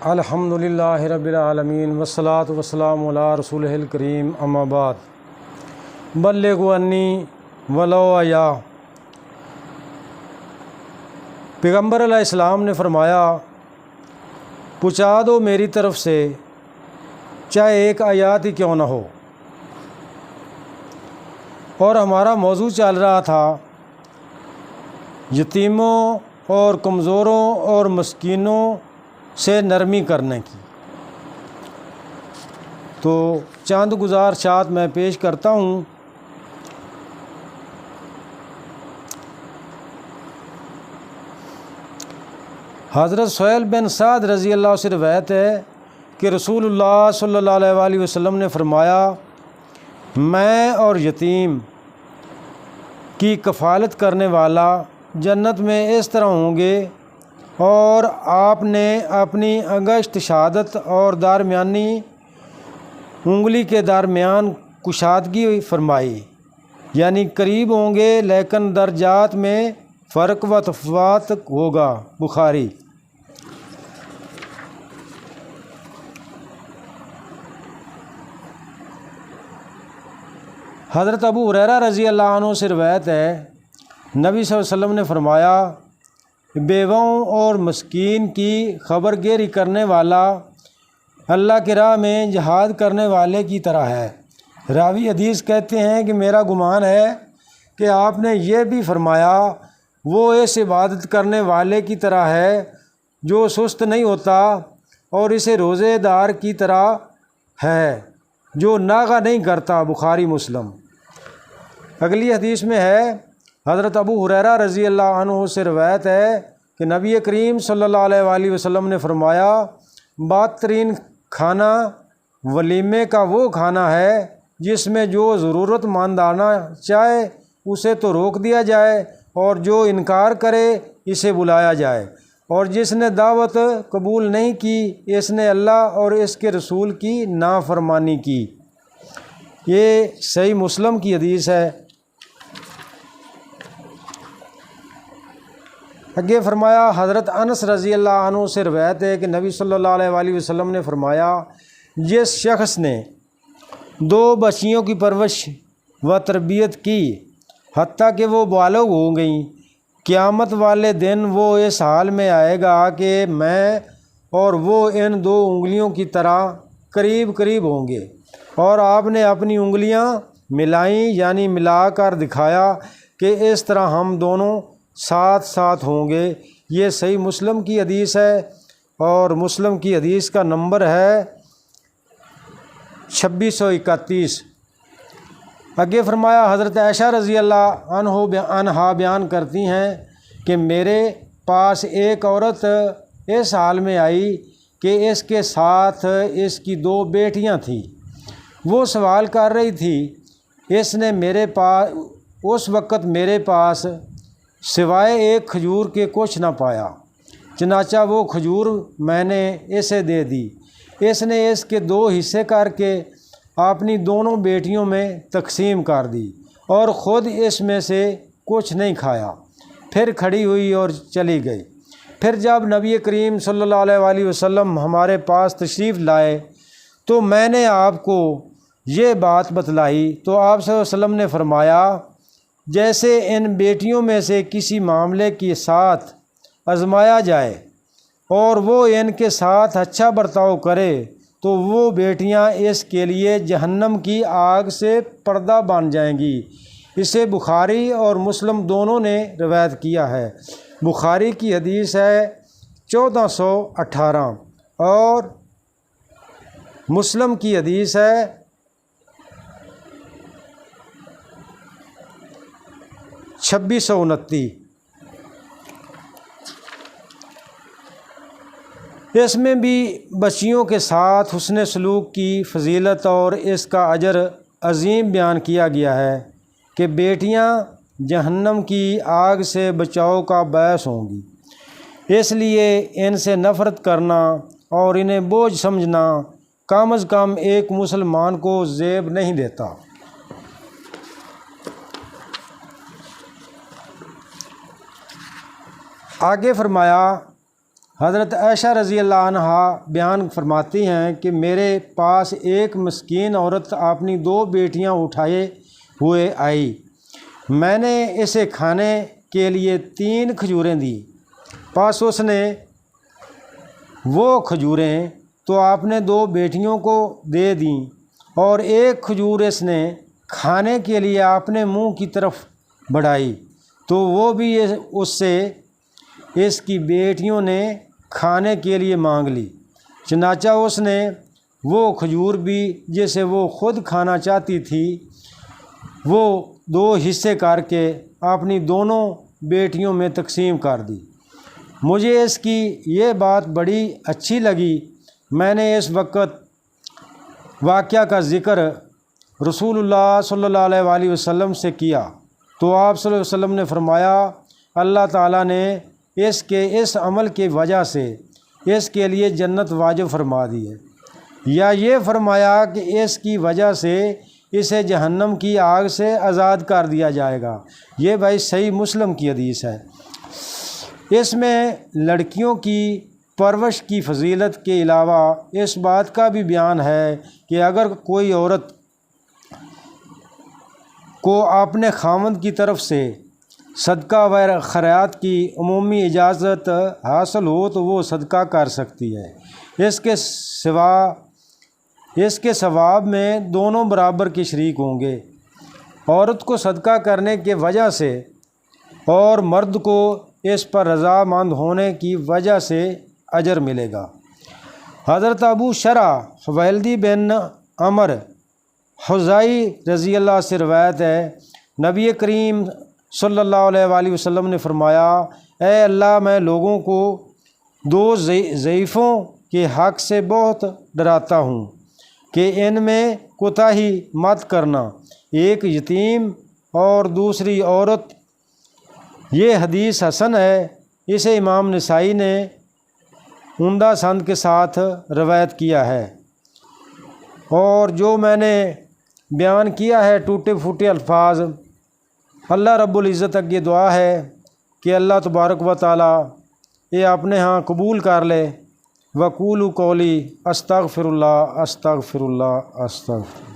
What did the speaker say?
الحمدللہ رب العالمین والصلاة والسلام علی رسولہ الکریم اما بعد بلغوا انی ولو آیا۔ پیغمبر علیہ السلام نے فرمایا پہنچا دو میری طرف سے چاہے ایک آیات ہی کیوں نہ ہو۔ اور ہمارا موضوع چل رہا تھا یتیموں اور کمزوروں اور مسکینوں سے نرمی کرنے کی، تو چند گزارشات میں پیش کرتا ہوں۔ حضرت سہیل بن سعد رضی اللہ سے روایت ہے کہ رسول اللہ صلی اللہ علیہ وسلم نے فرمایا میں اور یتیم کی کفالت کرنے والا جنت میں اس طرح ہوں گے، اور آپ نے اپنی انگشت شہادت اور درمیانی انگلی کے درمیان کشادگی فرمائی، یعنی قریب ہوں گے لیکن درجات میں فرق و تفاوت ہوگا۔ بخاری۔ حضرت ابو ہریرہ رضی اللہ عنہ سے روایت ہے نبی صلی اللہ علیہ وسلم نے فرمایا بیواؤں اور مسکین کی خبر گیری کرنے والا اللہ کی راہ میں جہاد کرنے والے کی طرح ہے۔ راوی حدیث کہتے ہیں کہ میرا گمان ہے کہ آپ نے یہ بھی فرمایا وہ اس عبادت کرنے والے کی طرح ہے جو سست نہیں ہوتا، اور اسے روزے دار کی طرح ہے جو ناغہ نہیں کرتا۔ بخاری مسلم۔ اگلی حدیث میں ہے حضرت ابو ہریرہ رضی اللہ عنہ سے روایت ہے کہ نبی کریم صلی اللہ علیہ وسلم نے فرمایا بہترین کھانا ولیمے کا وہ کھانا ہے جس میں جو ضرورت مند آنا چاہے اسے تو روک دیا جائے، اور جو انکار کرے اسے بلایا جائے، اور جس نے دعوت قبول نہیں کی اس نے اللہ اور اس کے رسول کی نافرمانی کی۔ یہ صحیح مسلم کی حدیث ہے۔ آگے فرمایا حضرت انس رضی اللہ عنہ سے روایت ہے کہ نبی صلی اللہ علیہ وسلم نے فرمایا جس شخص نے 2 بچیوں کی پرورش و تربیت کی حتیٰ کہ وہ بالغ ہو گئیں، قیامت والے دن وہ اس حال میں آئے گا کہ میں اور وہ ان 2 انگلیوں کی طرح قریب قریب ہوں گے، اور آپ نے اپنی انگلیاں ملائیں، یعنی ملا کر دکھایا کہ اس طرح ہم دونوں ساتھ ساتھ ہوں گے۔ یہ صحیح مسلم کی حدیث ہے، اور مسلم کی حدیث کا نمبر ہے 2631۔ آگے فرمایا حضرت عائشہ رضی اللہ عنہا بیان کرتی ہیں کہ میرے پاس ایک عورت اس حال میں آئی کہ اس کے ساتھ اس کی 2 بیٹیاں تھیں۔ وہ سوال کر رہی تھی، اس وقت میرے پاس سوائے ایک کھجور کے کچھ نہ پایا، چنانچہ وہ کھجور میں نے اسے دے دی۔ اس نے اس کے 2 حصے کر کے اپنی دونوں بیٹیوں میں تقسیم کر دی، اور خود اس میں سے کچھ نہیں کھایا، پھر کھڑی ہوئی اور چلی گئی۔ پھر جب نبی کریم صلی اللہ علیہ وسلم ہمارے پاس تشریف لائے تو میں نے آپ کو یہ بات بتلائی، تو آپ صلی اللہ علیہ وسلم نے فرمایا جیسے ان بیٹیوں میں سے کسی معاملے کے ساتھ آزمایا جائے اور وہ ان کے ساتھ اچھا برتاؤ کرے تو وہ بیٹیاں اس کے لیے جہنم کی آگ سے پردہ بن جائیں گی۔ اسے بخاری اور مسلم دونوں نے روایت کیا ہے۔ بخاری کی حدیث ہے 1418 اور مسلم کی حدیث ہے 2629۔ اس میں بھی بچیوں کے ساتھ حسن سلوک کی فضیلت اور اس کا اجر عظیم بیان کیا گیا ہے کہ بیٹیاں جہنم کی آگ سے بچاؤ کا باعث ہوں گی، اس لیے ان سے نفرت کرنا اور انہیں بوجھ سمجھنا کم از کم ایک مسلمان کو زیب نہیں دیتا۔ آگے فرمایا حضرت عائشہ رضی اللہ عنہ بیان فرماتی ہیں کہ میرے پاس ایک مسکین عورت اپنی 2 بیٹیاں اٹھائے ہوئے آئی، میں نے اسے کھانے کے لیے 3 کھجوریں دی، پس اس نے وہ کھجوریں تو آپ نے 2 بیٹیوں کو دے دیں اور 1 کھجور اس نے کھانے کے لیے اپنے منہ کی طرف بڑھائی تو وہ بھی اس سے اس کی بیٹیوں نے کھانے کے لیے مانگ لی، چنانچہ اس نے وہ کھجور بھی جسے وہ خود کھانا چاہتی تھی وہ 2 حصے کر کے اپنی دونوں بیٹیوں میں تقسیم کر دی۔ مجھے اس کی یہ بات بڑی اچھی لگی، میں نے اس وقت واقعہ کا ذکر رسول اللہ صلی اللہ علیہ وآلہ وسلم سے کیا تو آپ صلی اللہ علیہ وسلم نے فرمایا اللہ تعالیٰ نے اس عمل کی وجہ سے اس کے لیے جنت واجب فرما دی ہے، یا یہ فرمایا کہ اس کی وجہ سے اسے جہنم کی آگ سے آزاد کر دیا جائے گا۔ یہ بھائی صحیح مسلم کی حدیث ہے۔ اس میں لڑکیوں کی پرورش کی فضیلت کے علاوہ اس بات کا بھی بیان ہے کہ اگر کوئی عورت کو اپنے خاوند کی طرف سے صدقہ و خیرات کی عمومی اجازت حاصل ہو تو وہ صدقہ کر سکتی ہے، اس کے ثواب میں دونوں برابر کے شریک ہوں گے۔ عورت کو صدقہ کرنے کی وجہ سے اور مرد کو اس پر رضامند ہونے کی وجہ سے اجر ملے گا۔ حضرت ابو شرح حویلدی بن عمر خزاعی رضی اللہ سے روایت ہے، نبی کریم صلی اللہ علیہ وآلہ وسلم نے فرمایا اے اللہ میں لوگوں کو 2 ضعیفوں کے حق سے بہت ڈراتا ہوں کہ ان میں کوتاہی مت کرنا، ایک یتیم اور دوسری عورت۔ یہ حدیث حسن ہے، اسے امام نسائی نے عمدہ سند کے ساتھ روایت کیا ہے، اور جو میں نے بیان کیا ہے ٹوٹے پھوٹے الفاظ، اللہ رب العزت تک یہ دعا ہے کہ اللہ تبارک و تعالی یہ اپنے ہاں قبول کر لے۔ وقولوا قولی استغفر اللہ استغفر اللہ استغفر